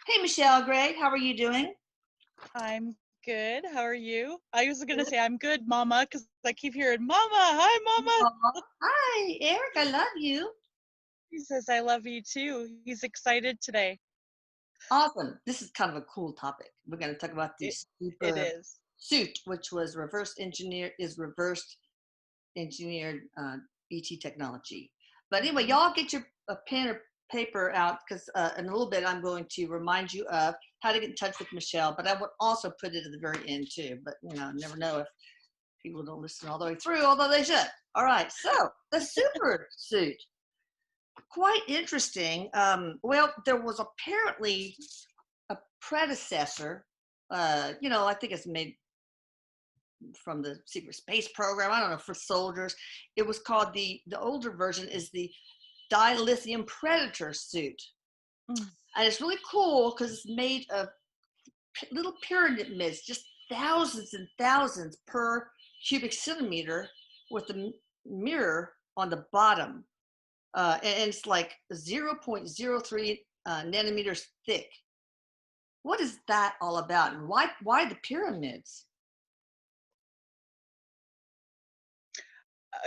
Hey, Michelle Gray, how are you doing? I'm good. How are you? I was going to Good. say I'm good, Mama, because I keep hearing Mama. Hi, Mama. Aw. Hi, Eric, I love you. He says I love you too. He's excited today. Awesome. This is kind of a cool topic. We're going to talk about the It super is. suit, which was reverse engineered ET technology. But anyway, Mhm. y'all get your pen or paper out because in a little bit I'm going to remind you of how to get in touch with Michelle. But I would also put it at the very end too. But never know if people don't listen all the way through, although they should. All right, so the super suit, quite interesting. Well, there was apparently a predecessor. I think it's made from the secret space program. I don't know, for soldiers. It was called the older version is the dilithium predator suit, Mm. and it's really cool because it's made of little pyramids, just thousands and thousands per cubic centimeter, with a mirror on the bottom, and it's like 0.03 nanometers thick. What is that all about, and why the pyramids?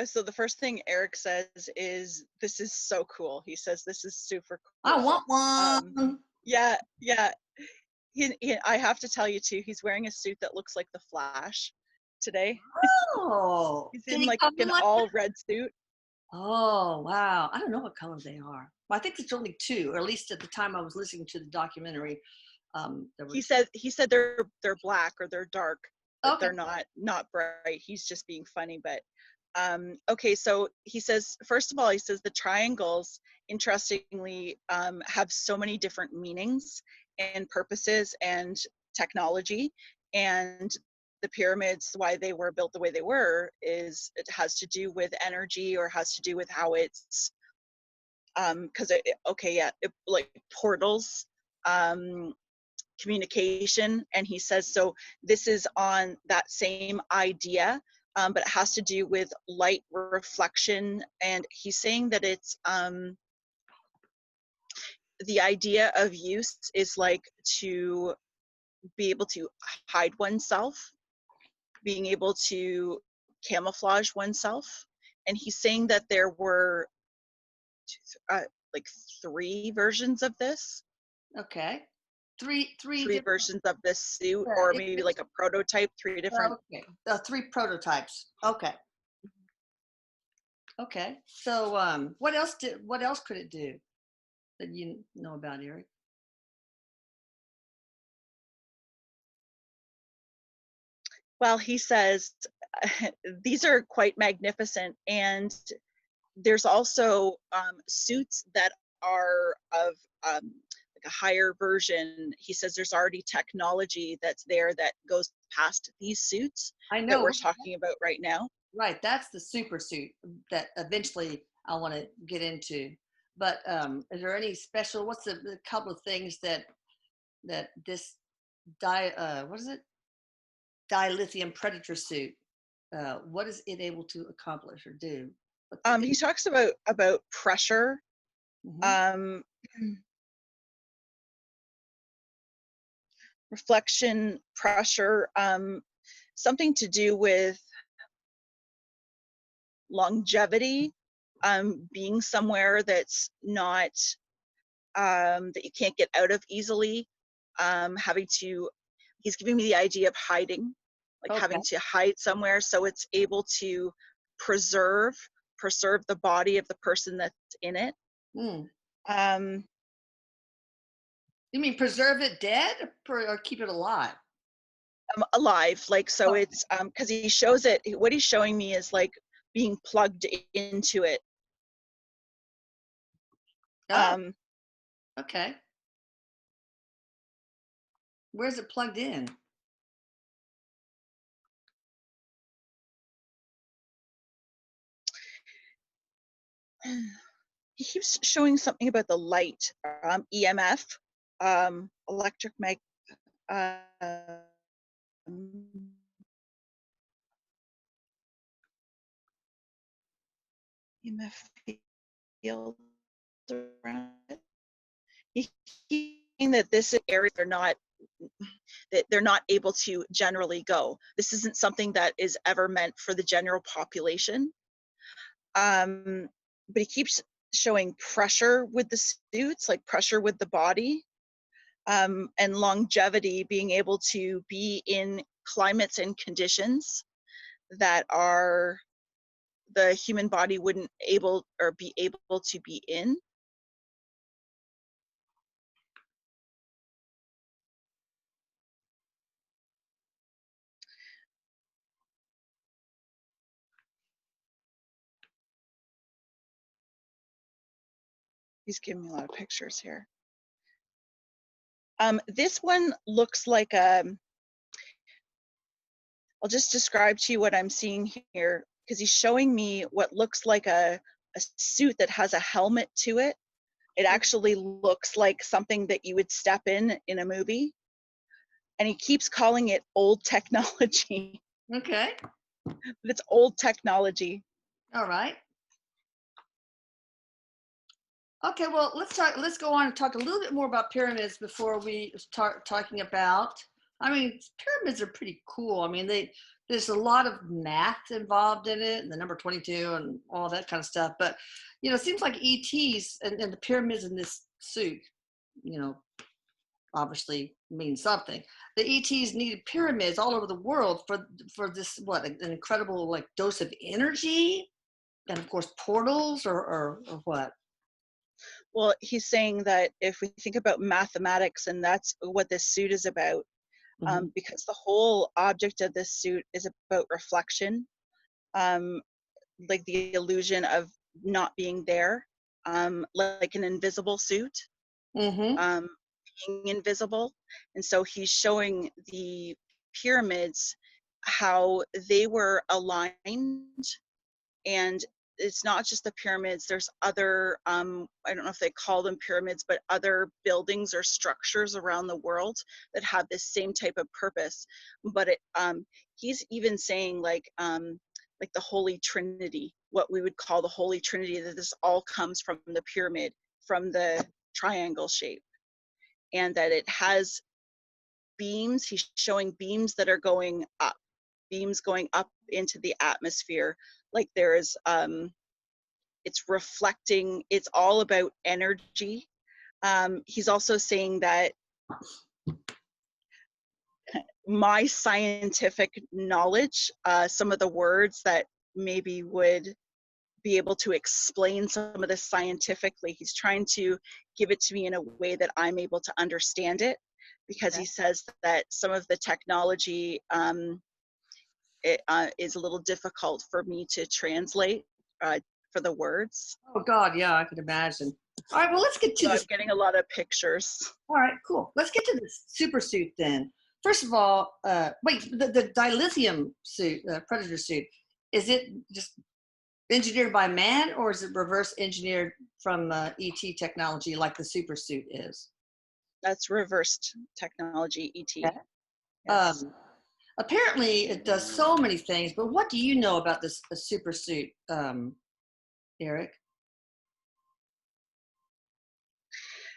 So the first thing Eric says is, "This is so cool." He says, "This is super I cool." want Um, one. yeah, yeah. I have to tell you too. He's wearing a suit that looks like the Flash today. Oh, He's did in he like come in an like all that? red suit. Oh, wow. I don't know what color they are. Well, I think it's only two, or at least at the time I was listening to the documentary. There He was said he said they're black or they're dark, but okay. they're not bright. He's just being funny. But okay, so he says, first of all, he says the triangles, interestingly, have so many different meanings and purposes and technology. And the pyramids, why they were built the way they were, is it has to do with energy, or has to do with how it's because okay, yeah, like portals, um communication. And he says, so this is on that same idea, but it has to do with light reflection. And he's saying that it's the idea of use is like to be able to hide oneself, being able to camouflage oneself. And he's saying that there were uh, like three versions of this, Okay. Three three different versions of this suit, or maybe like a prototype, three different. okay. Three prototypes. Okay. Okay. So what else could it do that you know about, Eric? Well, he says these are quite magnificent, and there's also suits that are of like a higher version. He says there's already technology that's there that goes past these suits I that know. we're talking about right now. Right, that's the super suit that eventually I want to get into. But is there any special? What's the couple of things that this what is it? Dilithium predator suit. What is it able to accomplish or do? What's it? He talks about pressure, Mm-hmm. um, reflection, pressure, something to do with longevity, being somewhere that's not that you can't get out of easily, having to. He's giving me the idea of hiding, like Okay. having to hide somewhere so it's able to preserve preserve the body of the person that's in it. Mm. Um, You mean preserve it dead or keep it alive? alive, like, so Oh. it's because he shows it. What he's showing me is like being plugged into it. Oh. Um, Okay. Where's it plugged in? he keeps showing something about the light, EMF, electric mag, um, EMF field around it. He that this area they're not able to generally go. This isn't something that is ever meant for the general population. But he keeps showing pressure with the suits, like pressure with the body, and longevity, being able to be in climates and conditions that are the human body wouldn't be able to be in. He's giving me a lot of pictures here. This one looks like I'll just describe to you what I'm seeing here, because he's showing me what looks like a suit that has a helmet to it. It actually looks like something that you would step in a movie. And he keeps calling it old technology. Okay. But it's old technology. All right. Okay, well, let's go on and talk a little bit more about pyramids before we start talking about, I mean, pyramids are pretty cool. I mean, there's a lot of math involved in it, and the number 22 and all that kind of stuff. But, you know, it seems like ETs and the pyramids in this suit, you know, obviously means something. The ETs needed pyramids all over the world for this, what, an incredible, like, dose of energy? And, of course, portals or what? Well, he's saying that if we think about mathematics, and that's what this suit is about, because the whole object of this suit is about reflection, like the illusion of not being there, like an invisible suit, being invisible. And so he's showing the pyramids how they were aligned. And it's not just the pyramids, there's other, I don't know if they call them pyramids, but other buildings or structures around the world that have this same type of purpose. But he's even saying like the Holy Trinity, what we would call the Holy Trinity, that this all comes from the pyramid, from the triangle shape, and that it has beams. He's showing beams that are going up, beams going up into the atmosphere. Like there's, it's reflecting, it's all about energy. He's also saying that my scientific knowledge, some of the words that maybe would be able to explain some of this scientifically, he's trying to give it to me in a way that I'm able to understand it, because he says that some of the technology is a little difficult for me to translate for the words. Oh God, yeah, I could imagine. All right, well, let's get to this. I'm getting a lot of pictures. All right, cool. Let's get to this super suit then. First of all, wait, the dilithium suit, Predator suit, is it just engineered by man, or is it reverse engineered from ET technology like the super suit is? That's reversed technology, ET. Okay. Yes. Apparently, it does so many things, but what do you know about this super suit, Erik?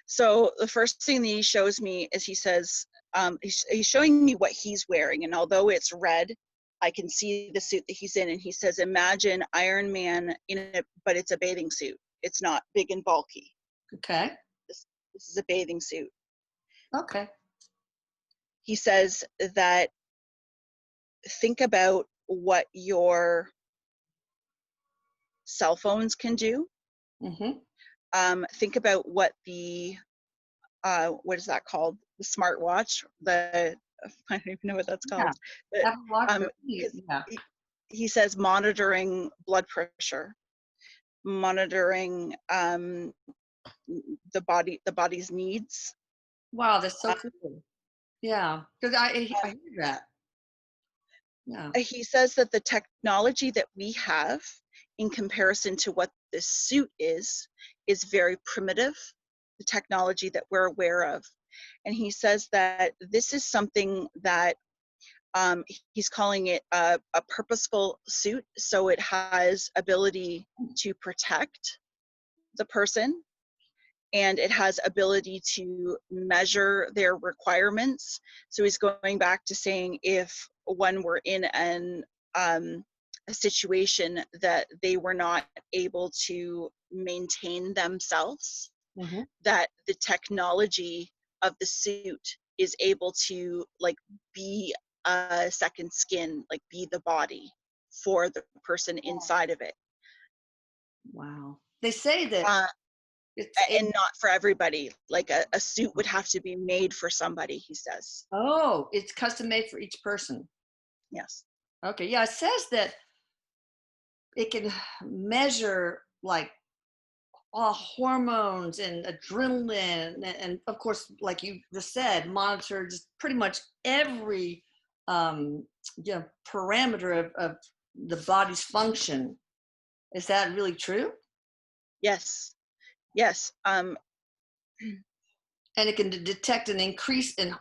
So the first thing that he shows me is he says, he's showing me what he's wearing, and although it's red, I can see the suit that he's in, and he says, imagine Iron Man in it, but it's a bathing suit. It's not big and bulky. Okay. This is a bathing suit. Okay. He says that think about what your cell phones can do. Think about what the what is that called? The smartwatch. I don't even know what that's called. Yeah. He says monitoring blood pressure, monitoring the body's needs. Wow, that's so cool. Yeah, because I hear that. Yeah. He says that the technology that we have in comparison to what this suit is very primitive, the technology that we're aware of. And he says that this is something that he's calling it a purposeful suit. So it has ability to protect the person, and it has ability to measure their requirements. So he's going back to saying if one were in a situation that they were not able to maintain themselves, that the technology of the suit is able to like be a second skin, like be the body for the person inside of it. Wow. They say that it's And not for everybody. Like a suit would have to be made for somebody, he says. oh, it's custom made for each person. Yes. Okay. Yeah, it says that it can measure like all hormones and adrenaline and of course, like you just said, monitor just pretty much every parameter of the body's function. Is that really true? Yes. Yes. And it can detect an increase in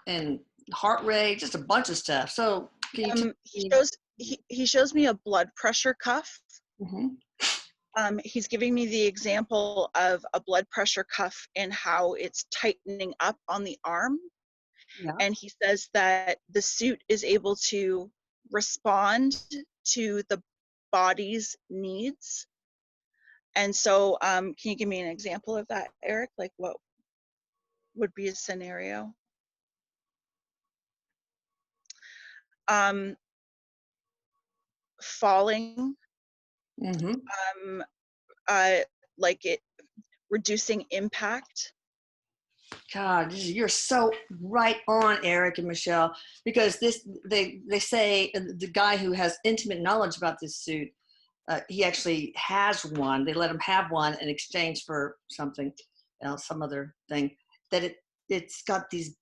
heart rate, just a bunch of stuff. So can you tell me? He shows me a blood pressure cuff. Mhm. He's giving me the example of a blood pressure cuff and how it's tightening up on the arm. Yeah. And he says that the suit is able to respond to the body's needs. And so, can you give me an example of that, Eric? Like what would be a scenario? Falling, Mm-hmm. like it reducing impact. God, you're so right on, Eric and Michelle, because they say the guy who has intimate knowledge about this suit, he actually has one. They let him have one in exchange for something else, some other thing. That it's got these,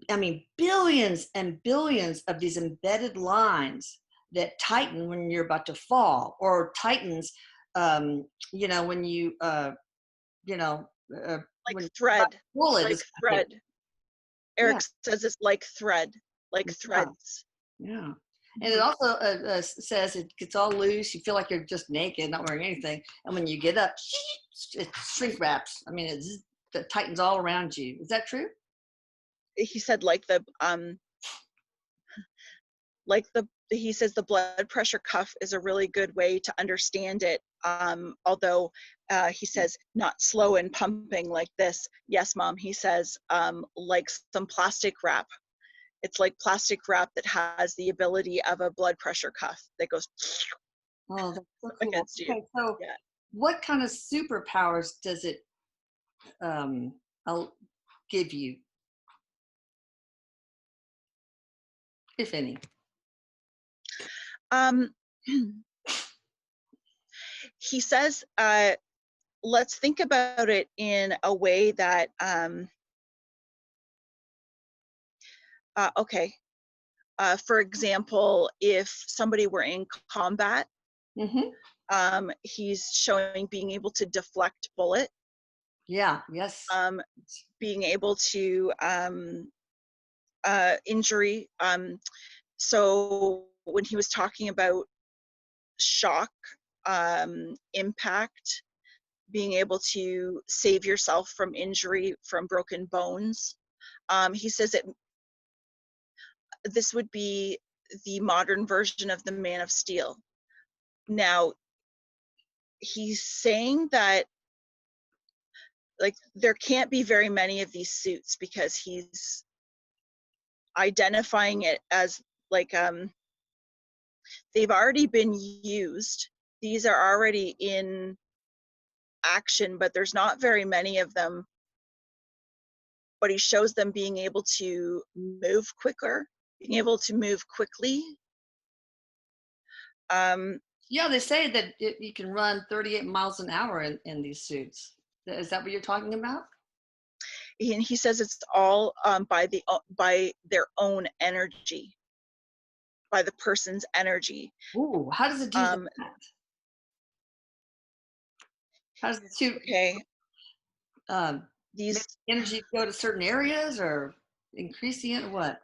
I mean, billions and billions of these embedded lines that tighten when you're about to fall, or tightens, when you, you know, Like when thread. bullet Like is thread. yeah, Eric says it's like thread, like yeah, threads. yeah. And it also says it gets all loose. You feel like you're just naked, not wearing anything. And when you get up, it shrink wraps. I mean, it tightens all around you. Is that true? He said he says the blood pressure cuff is a really good way to understand it. Although he says not slow and pumping like this. Yes, Mom, he says like some plastic wrap. It's like plastic wrap that has the ability of a blood pressure cuff that goes Oh, that's so cool. against you. Okay, so Yeah. what kind of superpowers does it I'll give you, if any? Um, he says, let's think about it in a way that, okay, for example, if somebody were in combat, he's showing being able to deflect bullet, Yeah, yes. being able to injury. So when he was talking about shock, impact, being able to save yourself from injury, from broken bones, he says this would be the modern version of the Man of Steel. Now, he's saying that like there can't be very many of these suits because he's identifying it as like they've already been used. These are already in action, but there's not very many of them. But he shows them being able to move quicker, being able to move quickly. Yeah, they say that you can run 38 miles an hour in these suits. Is that what you're talking about? And he says it's all by their own energy, by the person's energy. Ooh, how does it do that? How does the suit Okay, make these energy go to certain areas or increasing it or what?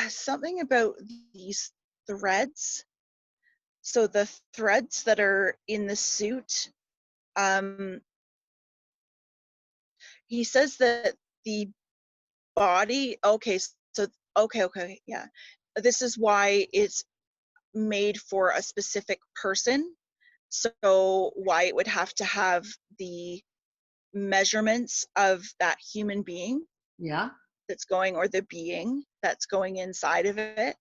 something about these threads. So the threads that are in the suit, he says that the body, okay, so okay, yeah. This is why it's made for a specific person. So why it would have to have the measurements of that human being Yeah. that's going, or the being that's going inside of it.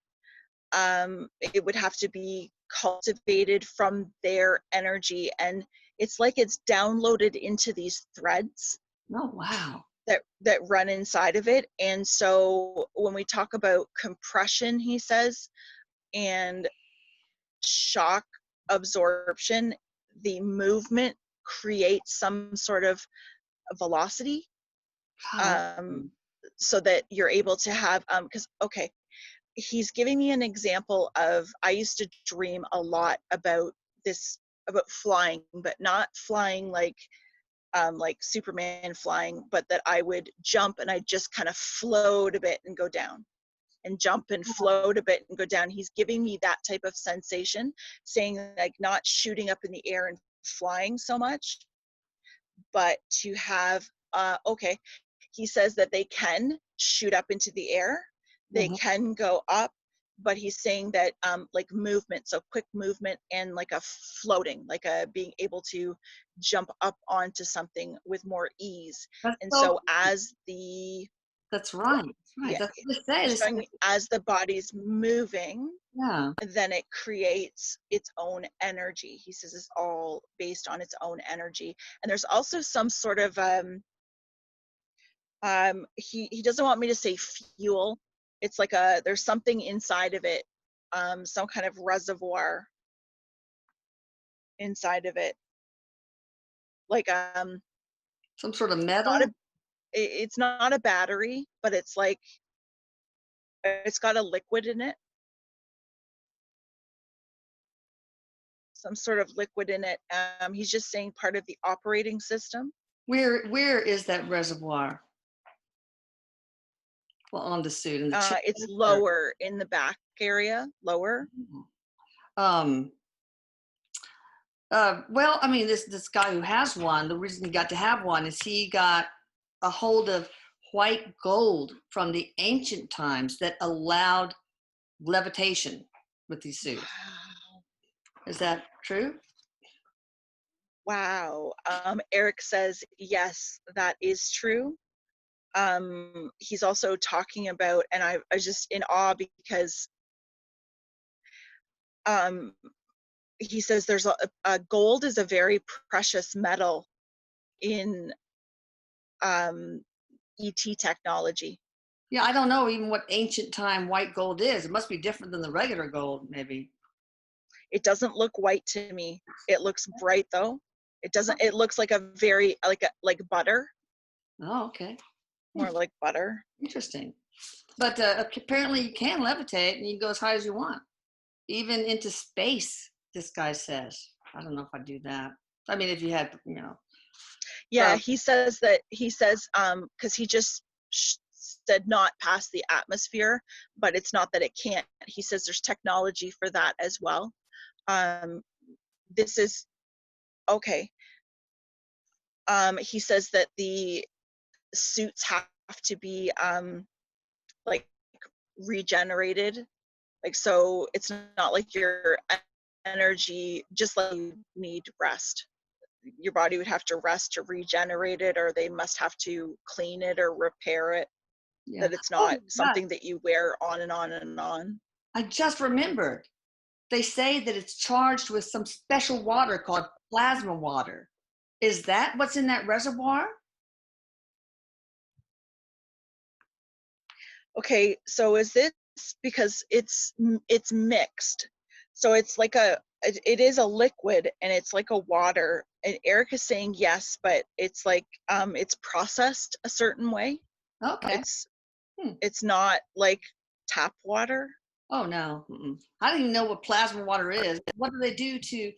It would have to be cultivated from their energy, and it's like it's downloaded into these threads Oh, wow. that run inside of it. And so when we talk about compression, he says, and shock absorption, the movement creates some sort of velocity, God. so that you're able to have, because okay, he's giving me an example of, I used to dream a lot about this, about flying, but not flying like Superman flying, but that I would jump and I just kind of float a bit and go down, and jump and float a bit and go down. He's giving me that type of sensation, saying like not shooting up in the air and flying so much, but to have, okay, he says that they can shoot up into the air, they Mhm. can go up, but he's saying that like movement, so quick movement, and like a floating, like a being able to jump up onto something with more ease. That's And so, so as the, that's right. That's right. yeah, That's what they say. They showing say, as the body's moving, yeah. then it creates its own energy. He says it's all based on its own energy. And there's also some sort of he doesn't want me to say fuel. It's like a, there's something inside of it, some kind of reservoir inside of it, like Some sort of not a, metal. it's not a battery, but it's like, it's got a liquid in it, some sort of liquid in it. He's just saying part of the operating system. Where is that reservoir? Well, on the suit in the chest. It's Or, lower in the back area, lower. um. Well, I mean, this guy who has one, the reason he got to have one is he got a hold of white gold from the ancient times that allowed levitation with these suits. Is that true? Wow. Erik says, yes, that is true. He's also talking about, and I was just in awe because um, he says there's a gold is a very precious metal in ET technology. Yeah, I don't know even what ancient time white gold is. It must be different than the regular gold, maybe. It doesn't look white to me. It looks bright though. It doesn't. It looks like a very like butter, Oh, okay. more like butter. Interesting. But apparently you can levitate and you can go as high as you want, even into space, this guy says. I don't know if I'd do that. I mean, if you had, Yeah, um, he says that, he says because he just said not past the atmosphere, but it's not that it can't. He says there's technology for that as well. This is okay. He says that the suits have to be like regenerated, like, so it's not like your energy, just like you need rest, your body would have to rest to regenerate it, or they must have to clean it or repair it, yeah. that it's Oh, not God. something that you wear on and on and on. I just remembered. They say that it's charged with some special water called plasma water. Is that what's in that reservoir? Okay, so is this because it's mixed, so it's like a, it is a liquid and it's like a water, and Erik is saying yes, but it's like it's processed a certain way. Okay. It's Hmm. it's not like tap water. Oh, no. Mm-mm. I don't even know what plasma water is. What do they do to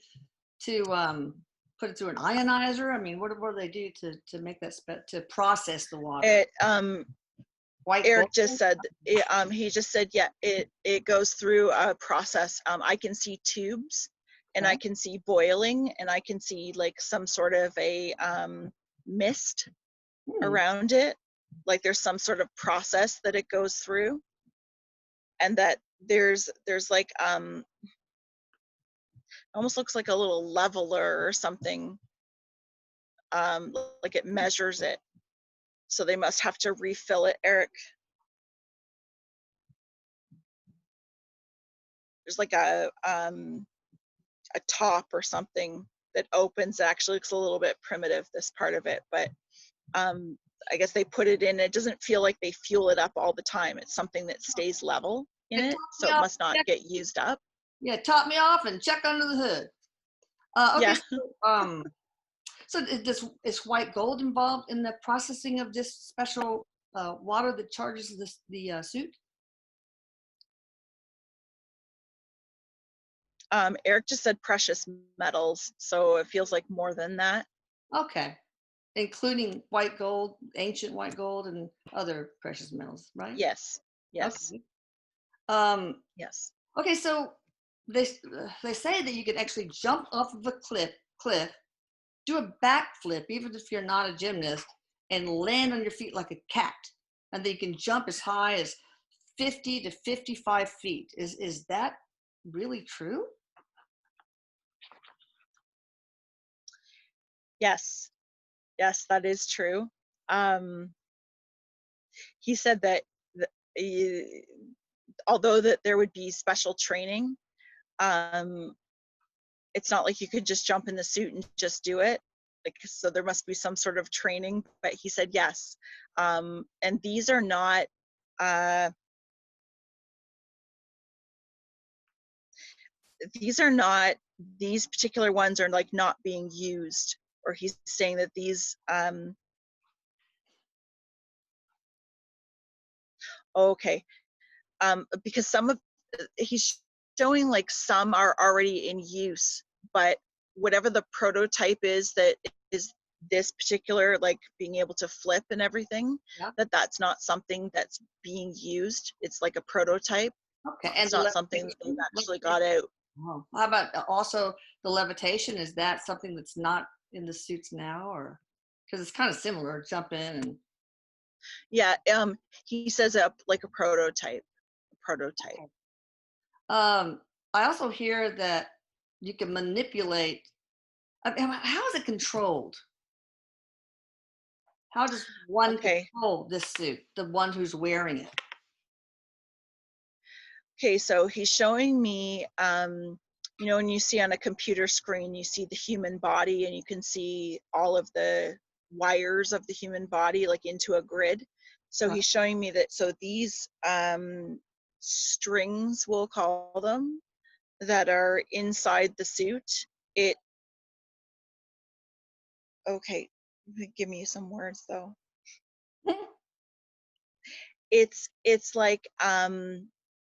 put it through an ionizer? I mean, what do they do to make that to process the water? It White gold? Erik just said he just said, yeah, it goes through a process. I can see tubes, and I Okay. can see boiling, and I can see like some sort of a mist. around it, like there's some sort of process that it goes through, and that there's like almost looks like a little leveler or something, like it measures it. So they must have to refill it, Eric. There's like a top or something that opens. It actually looks a little bit primitive, this part of it, but I guess they put it in. It doesn't feel like they fuel it up all the time. It's something that stays level in it, so it must not get used up. Yeah, top me off and check under the hood. Okay, Yeah. so is white gold involved in the processing of this special water that charges the suit? Eric just said precious metals, so it feels like more than that. Okay, including white gold, ancient white gold, and other precious metals, right? Yes. Yes. Okay. Yes. Okay, so they say that you can actually jump off of a cliff, do a backflip, even if you're not a gymnast, and land on your feet like a cat, and then you can jump as high as 50 to 55 feet. Is that really true? Yes. Yes, that is true. He said that although that there would be special training, it's not like you could just jump in the suit and just do it. Like, so there must be some sort of training, but he said yes. And these are not, these particular ones are like not being used, or he's saying that these, okay. Because he's showing like some are already in use, but whatever the prototype is that is this particular, like being able to flip and everything, Yeah. that's not something that's being used. It's like a prototype. Okay, It's not something that they've actually got out. Oh, how about also the levitation? Is that something that's not in the suits now, or because it's kind of similar, jump in and Yeah. He says like a prototype. okay. I also hear that you can manipulate. I mean, how is it controlled? How does one Okay. control this suit, the one who's wearing it? Okay, so he's showing me, you know, when you see on a computer screen, you see the human body and you can see all of the wires of the human body like into a grid. So he's showing me that, so these strings, we'll call them, that are inside the suit, okay, give me some words though. It's like,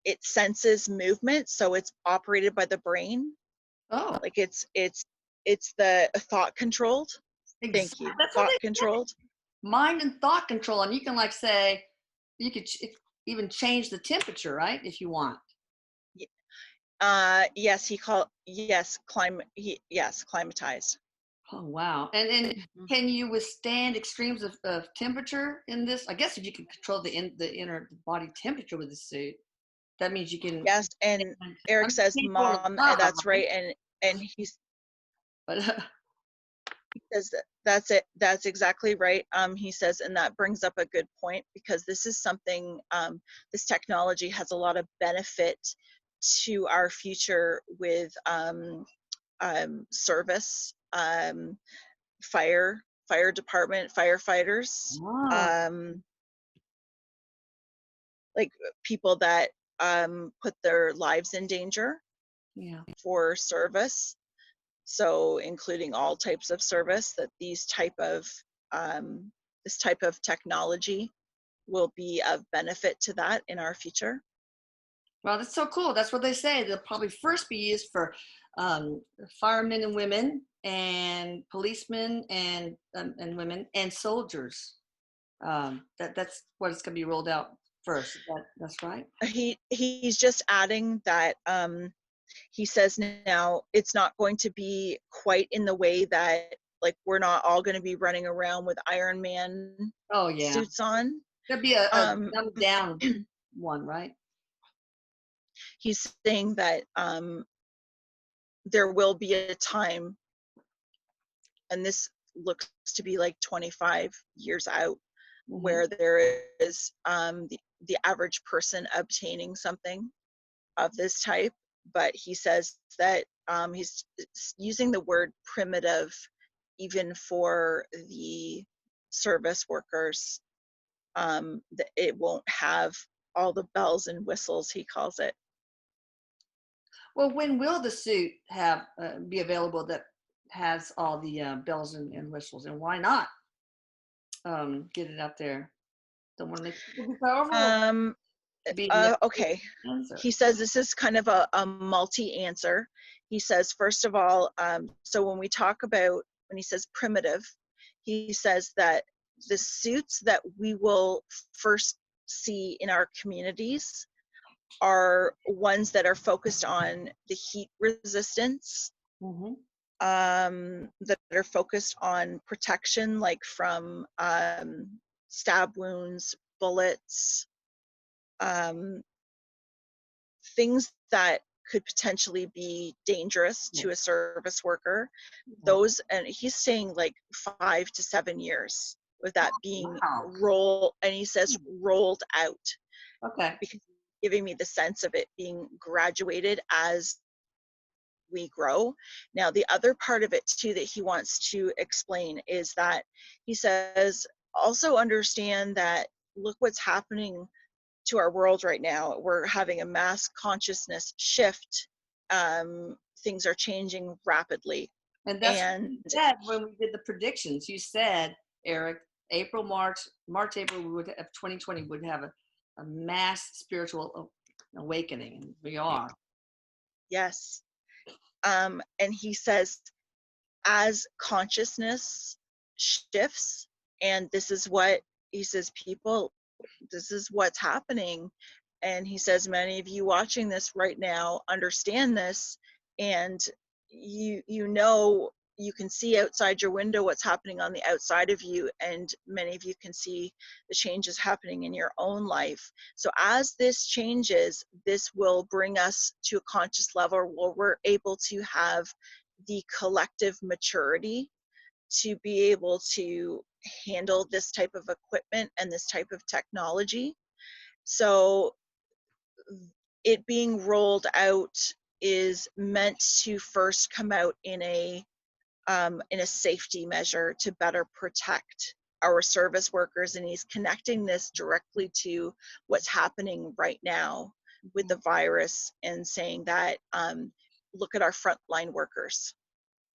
it senses movement, so it's operated by the brain. Oh, Like it's the thought controlled. Thank you. That's what Thought they controlled. mind and thought control, and you can like say you could even change the temperature, right, if you want. Yes, yes, climatize. Oh wow! And can you withstand extremes of temperature in this? I guess if you can control the inner body temperature with the suit, that means you can. Yes, and Eric says, "Mom," and that's right. And he's, but he says that's it. That's exactly right. He says, and that brings up a good point, because this is something. This technology has a lot of benefit to our future with service, fire department, firefighters, like people that put their lives in danger for service. So including all types of service, that these type of this type of technology will be of benefit to that in our future. Well, that's so cool. That's what they say. They'll probably first be used for firemen and women, and policemen and women, and soldiers. That's what it's going to be rolled out first. That's right. He's just adding that he says now it's not going to be quite in the way that like we're not all going to be running around with Iron Man Oh yeah. suits on. There'd be a Um, dumbed down one, right? he's saying that there will be a time, and this looks to be like 25 years out, where there is the average person obtaining something of this type. But he says that he's using the word primitive even for the service workers, that it won't have all the bells and whistles, he calls it. Well, when will the suit have be available that has all the bells and whistles, and why not get it out there? Don't want to make people be powerful. Be Okay. answer. He says this is kind of a multi-answer. He says, first of all, so when we talk about, when he says primitive, he says that the suits that we will first see in our communities are ones that are focused on the heat resistance, Mm-hmm. that are focused on protection, like from stab wounds, bullets, um, things that could potentially be dangerous to a service worker. Those, and he's saying like 5 to 7 years with that being Wow. rolled, and he says rolled out, Okay. because giving me the sense of it being graduated as we grow. Now, the other part of it too that he wants to explain is that he says, also understand that look what's happening to our world right now. We're having a mass consciousness shift. Things are changing rapidly. And that's what And you said when we did the predictions. You said, Eric, April, March, April, we would have 2020 would have a mass spiritual awakening. And we are. yes. And he says, as consciousness shifts, and this is what he says, people, this is what's happening. And he says, many of you watching this right now understand this, and you know, you can see outside your window what's happening on the outside of you, and many of you can see the changes happening in your own life. So as this changes, this will bring us to a conscious level where we're able to have the collective maturity to be able to handle this type of equipment and this type of technology. So it being rolled out is meant to first come out in a safety measure to better protect our service workers, and he's connecting this directly to what's happening right now with the virus, and saying that look at our frontline workers,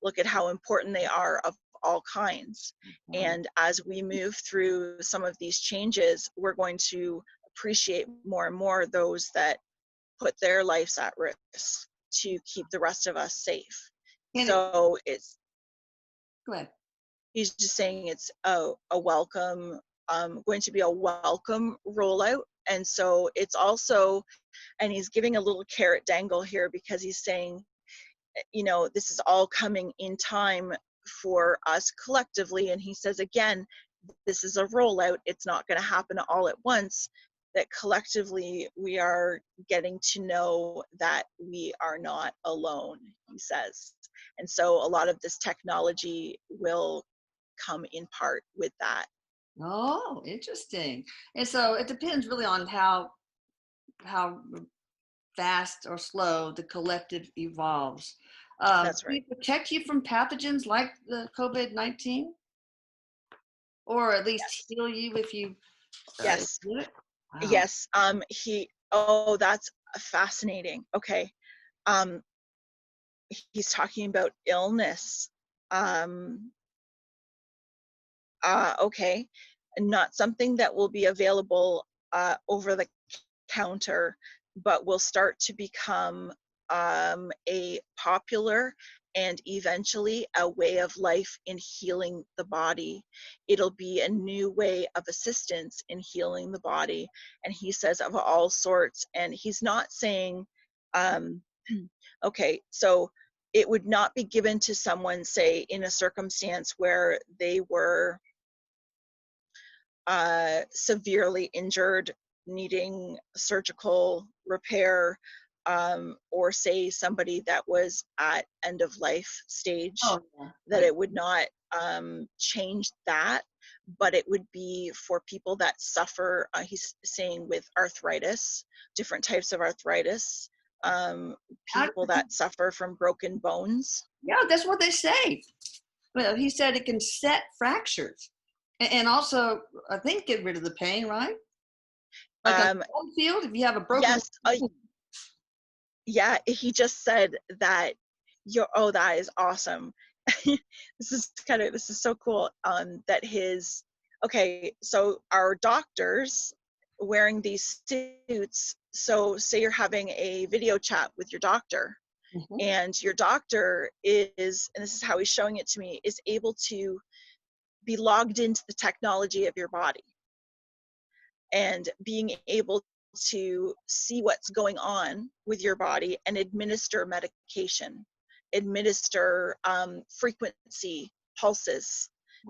look at how important they are, of all kinds. And as we move through some of these changes, we're going to appreciate more and more those that put their lives at risk to keep the rest of us safe. So it's, Go ahead. he's just saying it's a welcome, going to be a welcome rollout. And so it's also, and he's giving a little carrot dangle here, because he's saying, you know, this is all coming in time for us collectively. And he says, again, this is a rollout. It's not going to happen all at once. That collectively we are getting to know that we are not alone, he says. And so a lot of this technology will come in part with that. Oh, interesting. And so it depends really on how fast or slow the collective evolves. That's Do right. it protect you from pathogens like the COVID-19, or at least Yes. heal you if you Yes. do it? Wow. Yes. Oh, that's fascinating. Okay. Um, he's talking about illness. Um, okay. Not something that will be available over the counter, but will start to become a popular and eventually a way of life in healing the body. It'll be a new way of assistance in healing the body. And he says of all sorts, and he's not saying, okay, so it would not be given to someone, say, in a circumstance where they were severely injured, needing surgical repair, or say somebody that was at end of life stage, Oh, yeah. that it would not change that, but it would be for people that suffer, he's saying, with arthritis, different types of arthritis, I, people that suffer from broken bones. yeah, that's what they say. Well, he said it can set fractures and also, I think, get rid of the pain, right? Like a Um, field, if you have a broken. yes, yeah, he just said that oh, that is awesome. This is so cool. That his, okay, so our doctors wearing these suits, so say you're having a video chat with your doctor, Mhm. and your doctor is, and this is how he's showing it to me, is able to be logged into the technology of your body and being able to see what's going on with your body and administer medication, administer frequency pulses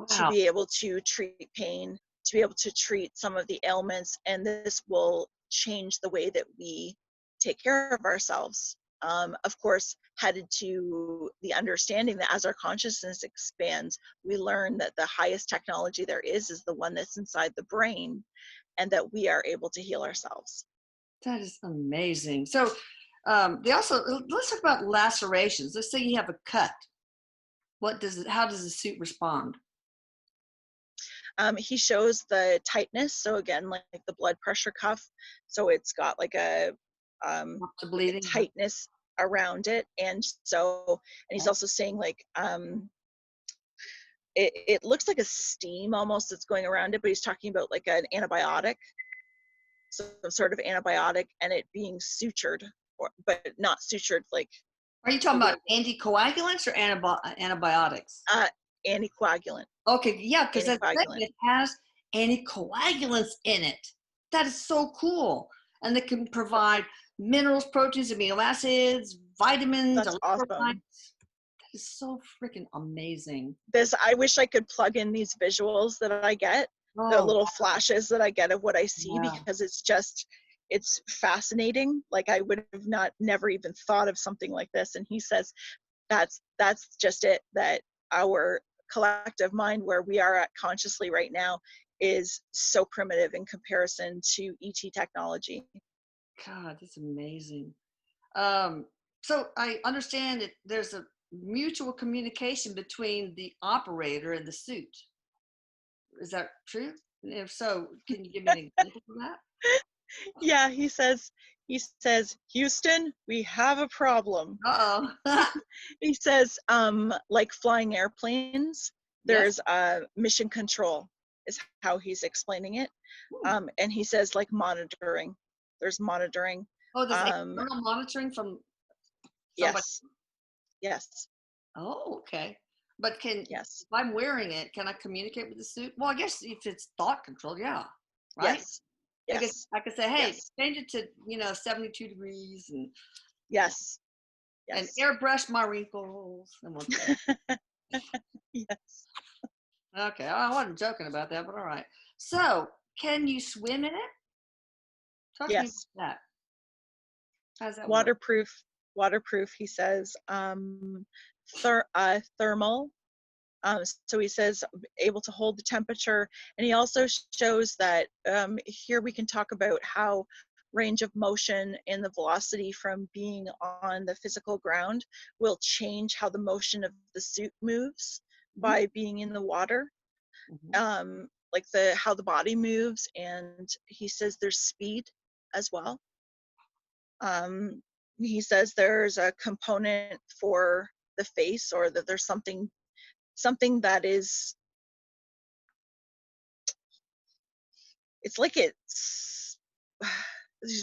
to Wow. be able to treat pain, to be able to treat some of the ailments, and this will change the way that we take care of ourselves. Of course, headed to the understanding that as our consciousness expands, we learn that the highest technology there is the one that's inside the brain, and that we are able to heal ourselves. That is amazing. So they also, let's talk about lacerations. Let's say you have a cut. How does the suit respond? He shows the tightness. So again, like the blood pressure cuff. So it's got like a Not the bleeding? tightness around it. And so, and he's Okay. also saying like, it looks like a steam almost that's going around it, but he's talking about like an antibiotic, some sort of antibiotic, and it being sutured, but not sutured like Are you the talking way, about anticoagulants or antibiotics? anticoagulant, Okay, yeah, because that anticoagulant. segment has anticoagulants in it. That is so cool. And they can provide minerals, proteins, amino acids, vitamins, That's electrolytes. awesome. That is so freaking amazing. I wish I could plug in these visuals that I get, the Oh, little flashes that I get of what I see, yeah. because it's fascinating. Like I would have never even thought of something like this. And he says that's just it, that our collective mind, where we are at consciously right now, is so primitive in comparison to ET technology. God, that's amazing. Um, so I understand that there's a mutual communication between the operator and the suit. Is that true? And if so, can you give me an example of that? Yeah, he says, Houston, we have a problem. Uh-oh. He says, like flying airplanes, Yes. there's mission control, is how he's explaining it. Hmm. And he says, like monitoring, there's monitoring. Oh, there's Um, external monitoring from somebody. yes, yes, Oh, okay. But yes, if I'm wearing it, can I communicate with the suit? Well, I guess if it's thought control, yeah. Right? yes, Because yes, I could say, hey, yes, change it to, 72 degrees yes, and yes, airbrush my wrinkles. And yes, okay, I wasn't joking about that, but all right. So, can you swim in it? Talk to me yes. about that. How does that work? Waterproof, waterproof. He says, thermal. So he says able to hold the temperature, and he also shows that here we can talk about how range of motion and the velocity from being on the physical ground will change how the motion of the suit moves Mm-hmm. by being in the water, Mm-hmm. like how the body moves. And he says there's speed as well. He says there's a component for the face, or that there's something that is, it's like he's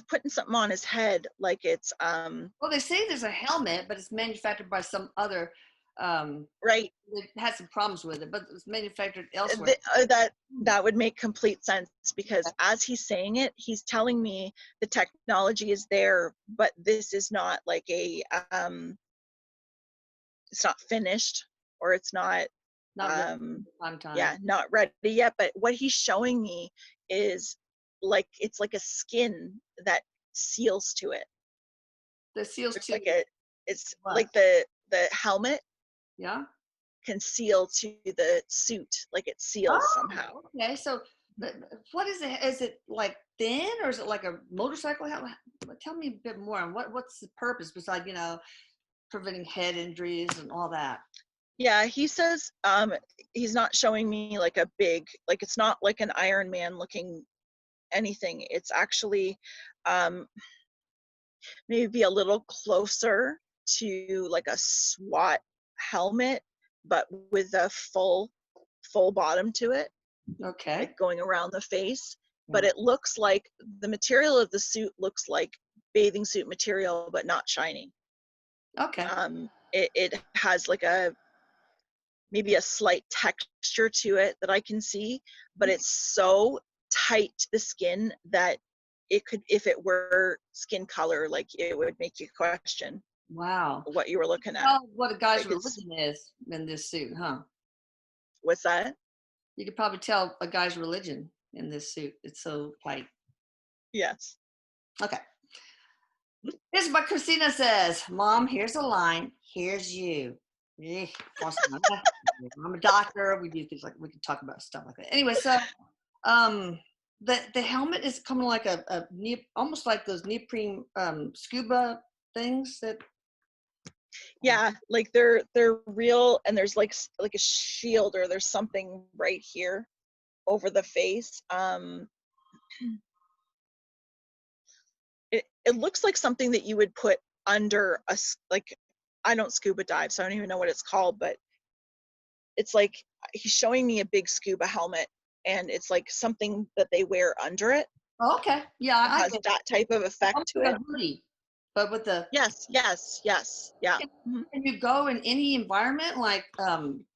putting something on his head, like it's Well, they say there's a helmet, but it's manufactured by some other. right. It has some problems with it, but it's manufactured elsewhere. That would make complete sense, because as he's saying it, he's telling me the technology is there, but this is not like a it's not finished, or it's not, Not ready on time. yeah, not ready yet. But what he's showing me is like, it's like a skin that seals to it. The seals There's too. like a, it's What? like the helmet Yeah. can seal to the suit, like it seals somehow. Oh, okay. So, what is it? Is it like thin, or is it like a motorcycle? Tell me a bit more on what's the purpose besides, preventing head injuries and all that. Yeah, he says he's not showing me like a big, like it's not like an Iron Man looking anything. It's actually maybe a little closer to like a SWAT helmet, but with a full bottom to it, Okay. like going around the face. Yeah. But it looks like the material of the suit looks like bathing suit material, but not shiny. Okay. It has like maybe a slight texture to it that I can see, but it's so tight to the skin that it could, if it were skin color, like it would make you question Wow. what you were looking at. Tell what a guy's Like it's, religion is in this suit, huh? what's that? You could probably tell a guy's religion in this suit. It's so tight. Yes. Okay. Here's what Christina says. Mom, here's a line. Here's you. Awesome. I'm a doctor. We do things like, we can talk about stuff like that. Anyway, so the helmet is kind of like a almost like those neoprene scuba things that. Yeah, like they're real, and there's like a shield, or there's something right here over the face. It looks like something that you would put under like, I don't scuba dive, so I don't even know what it's called, but it's like, he's showing me a big scuba helmet, and it's like something that they wear under it. Oh, okay. Yeah, It I has get that type of effect to a it. hoodie, but with the. Yes, yeah. Can you go in any environment like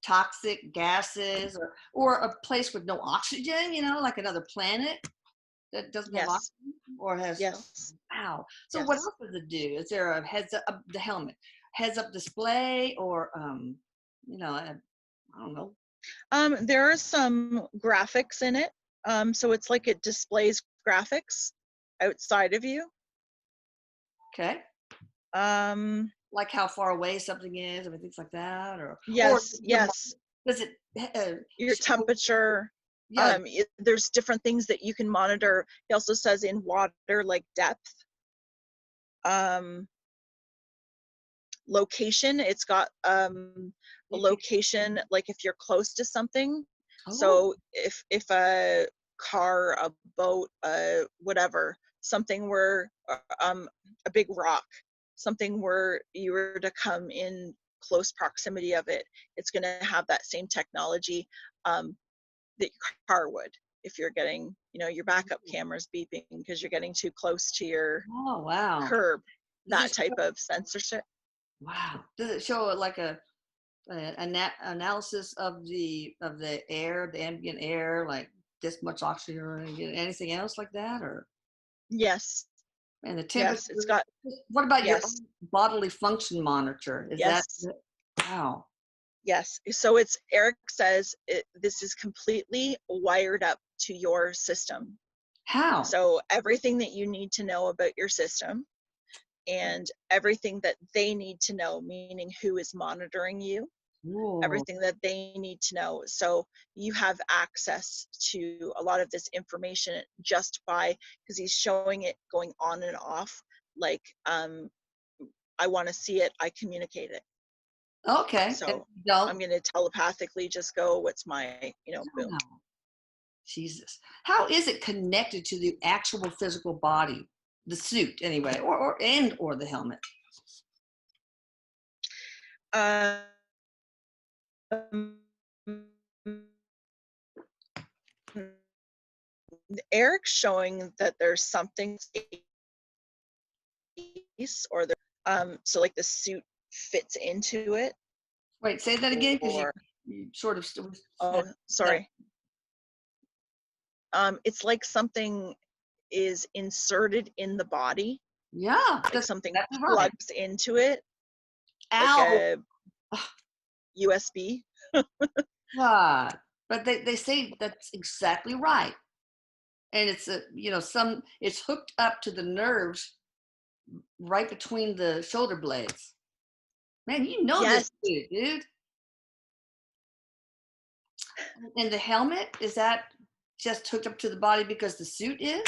toxic gases, or a place with no oxygen, like another planet that doesn't have Yes, oxygen or has. yes, Wow. So what yes. else does it do? Is there a heads up, the helmet, heads up display, or I don't know. There are some graphics in it. So it's like it displays graphics outside of you. Okay. Um, Like how far away something is, and things like that, or yes, your, yes. does it Your temperature. yeah. There's different things that you can monitor. He also says in water, like depth. Location. It's got a location, like if you're close to something. Oh. So if a car, a boat, whatever, something were a big rock, something were, you were to come in close proximity of it, it's going to have that same technology that your car would, if you're getting, your backup cameras beeping because you're getting too close to your Oh, wow. curb, Does that it type of censorship. Wow. Does it show like a analysis of the air, the ambient air, like this much oxygen, or anything else like that, or Yes, and the temperature? yes, it's got, What about your yes, bodily function monitor? Is that yes, wow? yes. So it's, Erik says this is completely wired up to your system. How? So everything that you need to know about your system, and everything that they need to know, meaning who is monitoring you, Whoa. everything that they need to know. So you have access to a lot of this information just by, because he's showing it going on and off. Like, I want to see it, I communicate it. Okay. So Don't. I'm going to telepathically just go, what's my, boom. Wow. Jesus. How is it connected to the actual physical body, the suit anyway, or the helmet? Erik's showing that there's something, or so like the suit fits into it. Wait, say that again, because Or, you sort of oh, sorry. It's like something is inserted in the body, yeah, like something that's right. plugs into it, like Ow. USB. God. But they say that's exactly right. And it's it's hooked up to the nerves right between the shoulder blades. Man, you know this Yes. dude. And the helmet, is that just hooked up to the body because the suit is?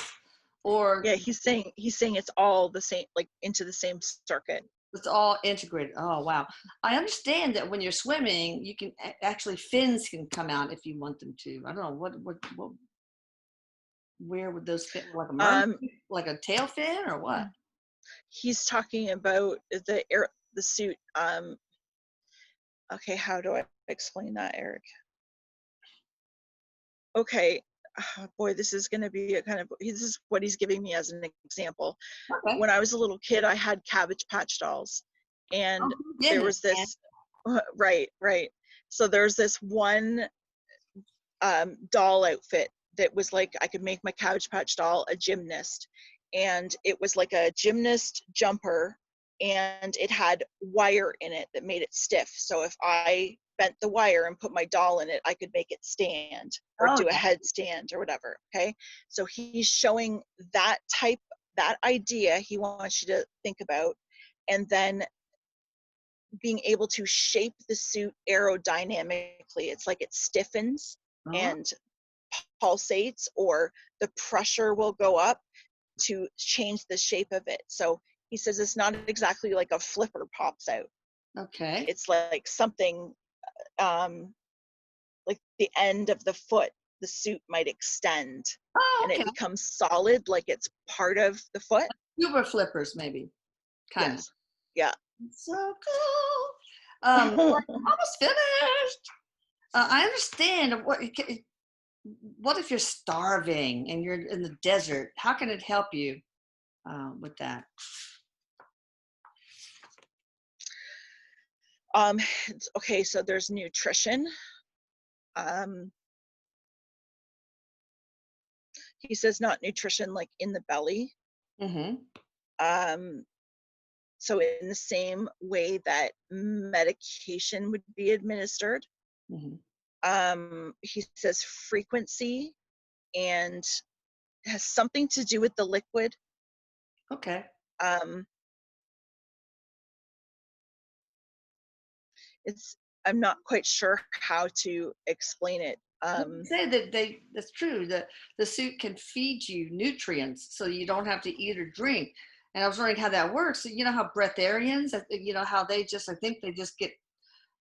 Or Yeah, he's saying it's all the same, like into the same circuit. it's all integrated? Oh, wow. I understand that when you're swimming, you can actually fins can come out if you want them to. I don't know what where would those fit? Like a mermaid, Um, like a tail fin, or what? he's talking about the suit. Okay, how do I explain that, Eric? Okay, boy, this is going to be a kind of, this is what he's giving me as an example. Okay. When I was a little kid, I had Cabbage Patch dolls, Oh, and there goodness, was man. this, right. So there's this one doll outfit that was like, I could make my Cabbage Patch doll a gymnast, and it was like a gymnast jumper, and it had wire in it that made it stiff. So if I bent the wire and put my doll in it, I could make it stand or Oh, do a yeah. headstand or whatever. Okay. So he's showing that idea he wants you to think about, and then being able to shape the suit aerodynamically. It's like it stiffens Oh, and pulsates, or the pressure will go up to change the shape of it. So he says it's not exactly like a flipper pops out. okay. It's like something, like the end of the foot, the suit might extend Oh, and it okay. becomes solid, like it's part of the foot. Super flippers, maybe. Kind of. Yes. Yeah. So cool. We're almost finished. I understand what if you're starving and you're in the desert? How can it help you with that? um okay, so there's nutrition. um he says not nutrition like in the belly. Mm-hmm. um so in the same way that medication would be administered, Mm-hmm. he says frequency, and has something to do with the liquid. Okay. um it's, I'm not quite sure how to explain it. Well, they say that that's true. The suit can feed you nutrients, so you don't have to eat or drink. And I was wondering how that works. So you know how breatharians, how they just, I think they just get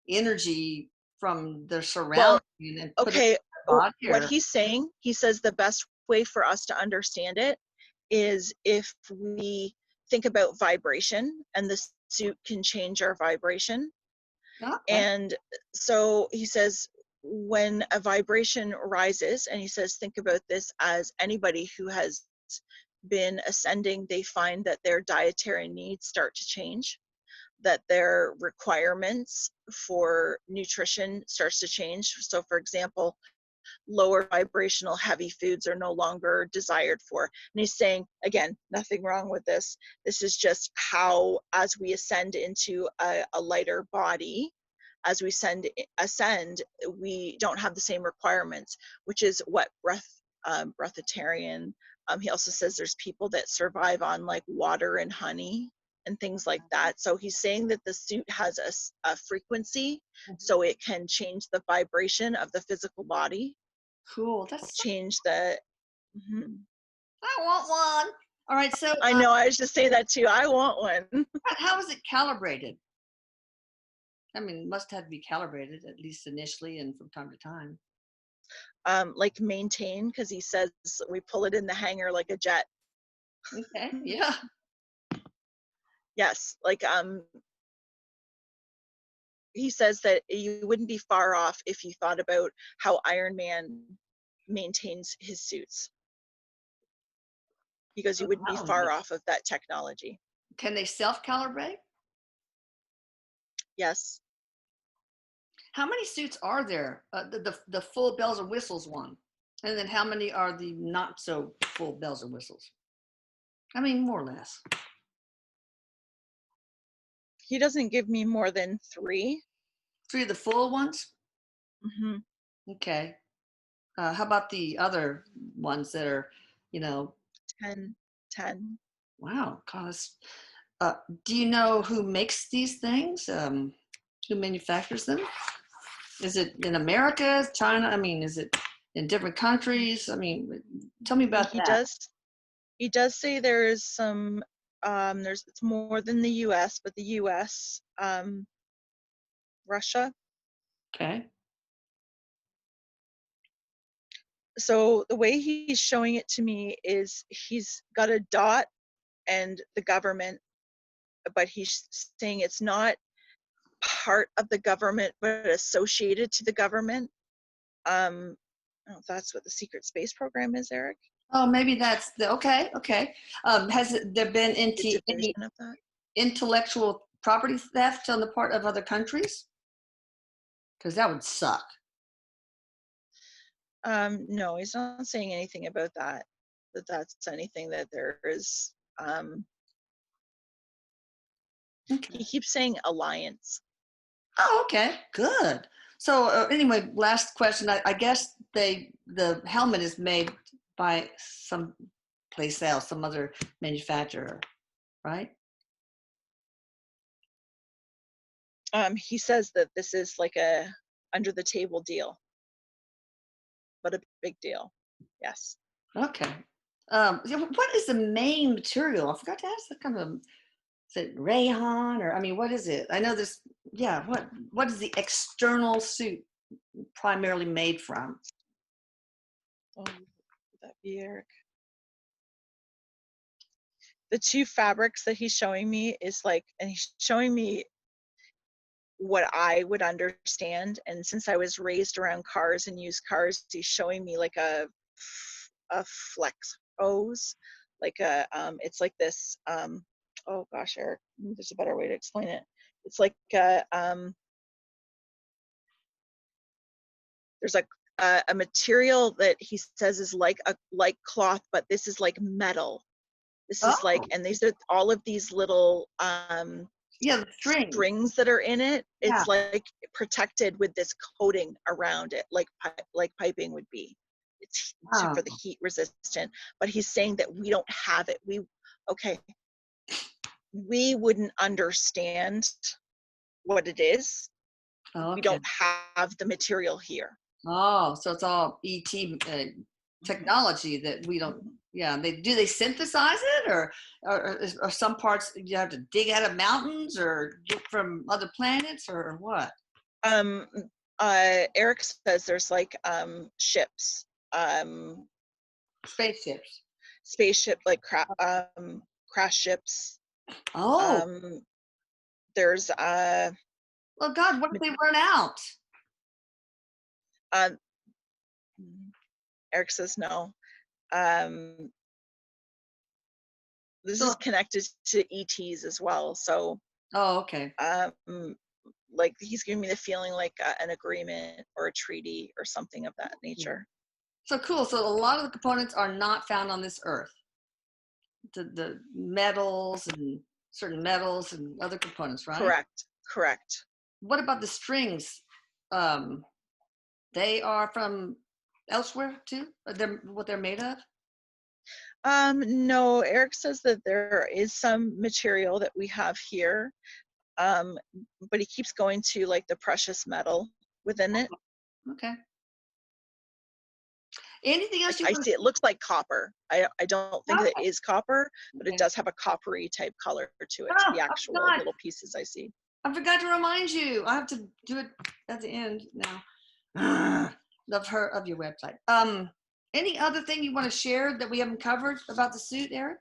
energy from their Well, surroundings and put it okay, in their body. what Or he's saying, he says the best way for us to understand it is if we think about vibration, and the suit can change our vibration. okay. And so he says when a vibration rises, and he says think about this as anybody who has been ascending, they find that their dietary needs start to change, that their requirements for nutrition starts to change. So for example, lower vibrational heavy foods are no longer desired for. And he's saying, again, nothing wrong with this. This is just how, as we ascend into a lighter body, as we ascend, we don't have the same requirements, which is what breatharian. He also says there's people that survive on like water and honey and things like that. So he's saying that the suit has a frequency, so it can change the vibration of the physical body, Cool. That's so, change the. Mhm. I want one. All right. So I know, I was just saying that too. I want one. how is it calibrated? I mean, it must have to be calibrated at least initially and from time to time. Like maintain, because he says we pull it in the hangar like a jet. Okay. Yeah. Yes, like he says that you wouldn't be far off if you thought about how Iron Man maintains his suits, because you wouldn't be Oh, yeah. far off of that technology. Can they self-calibrate? Yes. How many suits are there? The full bells and whistles one, and then how many are the not so full bells and whistles? I mean, more or less. He doesn't give me more than 3. 3 of the full ones? Hmm. Okay. How about the other ones that are, you know, 10, 10. wow, cost. Uh, do you know who makes these things? Who manufactures them? Is it in America, China? I mean, is it in different countries? I mean, tell me about He that. does he does say there is some it's more than the US, but the US, Russia. Okay. So the way he's showing it to me is he's got a dot and the government, but he's saying it's not part of the government, but associated to the government. I don't know if that's what the secret space program is, Eric. Oh, maybe that's the okay. Okay. There been A any division of that. intellectual property theft on the part of other countries? Because that would suck. No, he's not saying anything about that. That's anything that there is. Okay. He keeps saying alliance. Oh, okay. Good. So anyway, last question. I guess the helmet is made by some place else, some other manufacturer, right? He says that this is like a under the table deal, but a big deal. Yes. Okay. Yeah, what is the main material? I forgot to ask that kind of. Is it rayon or I mean, what is it? I know this. Yeah. What is the external suit primarily made from? Oh, would that be Eric? The two fabrics that he's showing me is like, and he's showing me what I would understand. And since I was raised around cars and used cars, he's showing me like a flex hose, like it's like this. Oh gosh, Eric, there's a better way to explain it. It's like there's a material that he says is like cloth, but this is like metal. This is like, Oh, and these are all of these little yeah, the string. strings that are in it. Yeah. It's like protected with this coating around it, like piping would be. It's Wow. for the heat resistant. But he's saying that we don't have it. Okay, we wouldn't understand what it is. We Okay. don't have the material here. Oh, so it's all ET Mhm. technology that we don't. Yeah, they synthesize it, or some parts you have to dig out of mountains or get from other planets, or what? Um, Eric says there's like ships, um, Spaceships. spaceship, like crash ships. Oh, Um, there's well, God, what if they run out? uh, Eric says no. Um, this So, is connected to ETs as well. So, oh, okay. like he's giving me the feeling like an agreement or a treaty or something of that Yeah. nature. So cool. So a lot of the components are not found on this Earth. The metals and certain metals and other components, right? Correct. Correct. What about the strings? Um, they are from elsewhere too? They're what they're made of? No, Eric says that there is some material that we have here, um, but he keeps going to like the precious metal within it. Okay. Anything Like else you I want see, it looks like copper. I don't think that to? it is copper, but it Okay. does have a coppery type color to it. Oh, The I actual forgot. little pieces I see. I forgot to remind you. I have to do it at the end now. Of your website. Any other thing you want to share that we haven't covered about the suit, Eric?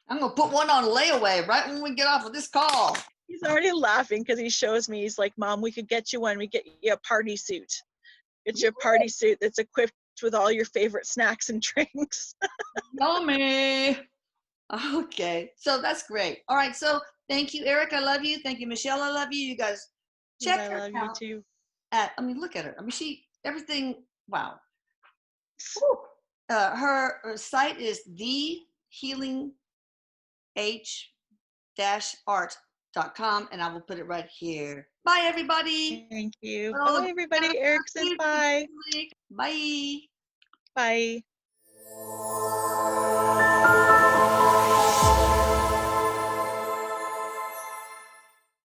I'm gonna put one on layaway right when we get off of this call. He's already laughing because he shows me. He's like, "Mom, we could get you one. We get you a party suit. Get you a party suit that's equipped with all your favorite snacks and drinks." Yummy. Okay, so that's great. All right, so thank you, Eric. I love you. Thank you, Michelle. I love you. You guys And check I her love you out too. at. I mean, look at her. I mean, she everything. Wow. Whew. Her site is thehealingh-art.com, and I will put it right here. Bye, everybody. Thank you. All Bye, the everybody. Eric says bye. bye. Bye.